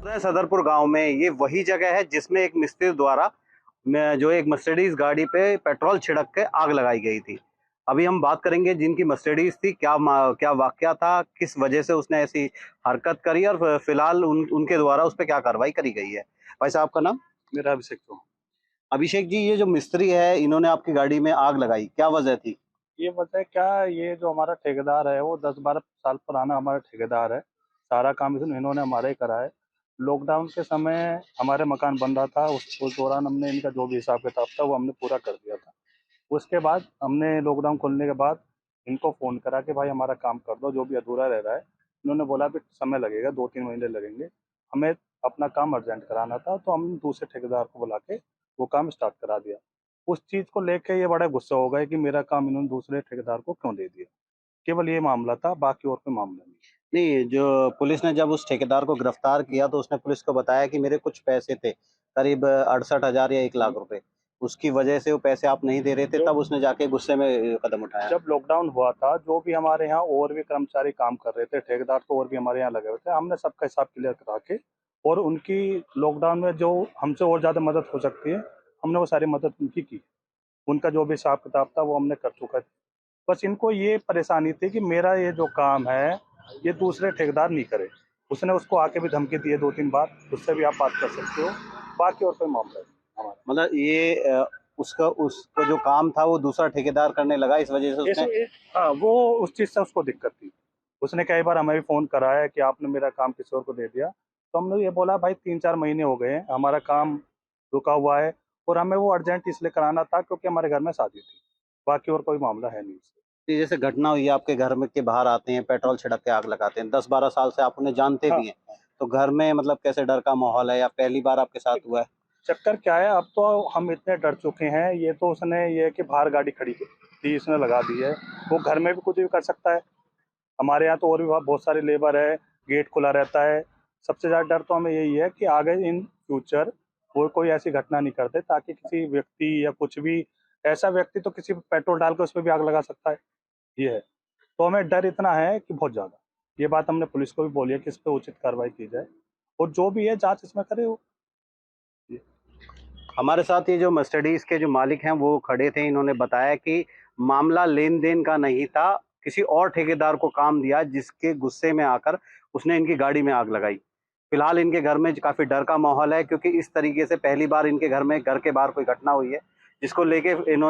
सदरपुर गांव में ये वही जगह है जिसमें एक मिस्त्री द्वारा जो एक मर्सिडीज गाड़ी पे पेट्रोल छिड़क के आग लगाई गई थी। अभी हम बात करेंगे जिनकी मर्सिडीज थी, क्या वाकया था, किस वजह से उसने ऐसी हरकत करी और फिलहाल उनके द्वारा उस पर क्या कार्रवाई करी गई है। भाई साहब का नाम? मेरा अभिषेक तो अभिषेक जी, ये जो मिस्त्री है इन्होंने आपकी गाड़ी में आग लगाई, क्या वजह थी? ये बताए क्या, ये जो हमारा ठेकेदार है वो 10-12 साल पुराना हमारा ठेकेदार है। सारा काम इन्होंने हमारा ही करा है। लॉकडाउन के समय हमारे मकान बन रहा था, उस दौरान हमने इनका जो भी हिसाब किताब था वो हमने पूरा कर दिया था। उसके बाद हमने लॉकडाउन खोलने के बाद इनको फ़ोन करा कि भाई हमारा काम कर दो, जो भी अधूरा रह रहा है। इन्होंने बोला अभी समय लगेगा, 2-3 महीने लगेंगे, हमें अपना काम अर्जेंट कराना था। तो हम दूसरे ठेकेदार को बुला के वो काम स्टार्ट करा दिया। उस चीज़ को लेके ये बड़ा गुस्सा हो गए कि मेरा काम इन्होंने दूसरे ठेकेदार को क्यों दे दिया। केवल ये मामला था, बाकी और कोई मामला नहीं। नहीं, जो पुलिस ने जब उस ठेकेदार को गिरफ्तार किया तो उसने पुलिस को बताया कि मेरे कुछ पैसे थे, करीब 68,000 या 1 लाख रुपए, उसकी वजह से वो पैसे आप नहीं दे रहे थे, तब उसने जाके गुस्से में कदम उठाया। जब लॉकडाउन हुआ था, जो भी हमारे यहाँ और भी कर्मचारी काम कर रहे थे, ठेकेदार तो और भी हमारे यहाँ लगे हुए थे, हमने सबका हिसाब क्लियर करा के और उनकी लॉकडाउन में जो हमसे और ज़्यादा मदद हो सकती है, हमने वो सारी मदद उनकी की। उनका जो भी हिसाब किताब था वो हमने कर चुका था। बस इनको ये परेशानी थी कि मेरा ये जो काम है ये दूसरे ठेकेदार नहीं करे। उसने उसको आके भी धमकी दी है 2-3 बार, उससे भी आप बात कर सकते हो। बाकी और कोई मामला नहीं हमारा। मतलब ये उसका जो काम था वो दूसरा ठेकेदार करने लगा, इस वजह से उसने। हाँ, वो उस चीज़ से उसको दिक्कत थी। उसने कई बार हमें भी फ़ोन करा है कि आपने मेरा काम किसी और को दे दिया। तो हमने ये बोला भाई 3-4 महीने हो गए हैं, हमारा काम रुका हुआ है और हमें वो अर्जेंट इसलिए कराना था क्योंकि हमारे घर में शादी थी। बाकी और कोई मामला है नहीं इससे। ये जैसे घटना हुई है, आपके घर में के बाहर आते हैं, पेट्रोल छिड़क के आग लगाते हैं, 10-12 साल से आप उन्हें जानते हाँ, भी हैं, तो घर में मतलब कैसे डर का माहौल है या पहली बार आपके साथ हुआ है? चक्कर क्या है, अब तो हम इतने डर चुके हैं। ये तो उसने ये है कि बाहर गाड़ी खड़ी थी, इसने लगा दी है। वो घर में भी कुछ भी कर सकता है। हमारे यहाँ तो और भी बहुत सारी लेबर है, गेट खुला रहता है। सबसे ज़्यादा डर तो हमें यही है कि आगे इन फ्यूचर वो कोई ऐसी घटना नहीं करते, ताकि किसी व्यक्ति या कुछ भी ऐसा व्यक्ति तो किसी पे पेट्रोल डाल के उस पर भी आग लगा सकता है। ये है, तो हमें डर इतना है कि बहुत ज़्यादा। ये बात हमने पुलिस को भी बोली है कि इस पर उचित कार्रवाई की जाए और जो भी है जांच इसमें करे वो। हमारे साथ ये जो मर्सिडीज के जो मालिक हैं वो खड़े थे, इन्होंने बताया कि मामला लेन देन का नहीं था, किसी और ठेकेदार को काम दिया जिसके गुस्से में आकर उसने इनकी गाड़ी में आग लगाई। फिलहाल इनके घर में काफी डर का माहौल है, क्योंकि इस तरीके से पहली बार इनके घर में घर के बाहर कोई घटना हुई है जिसको लेके इन्होंने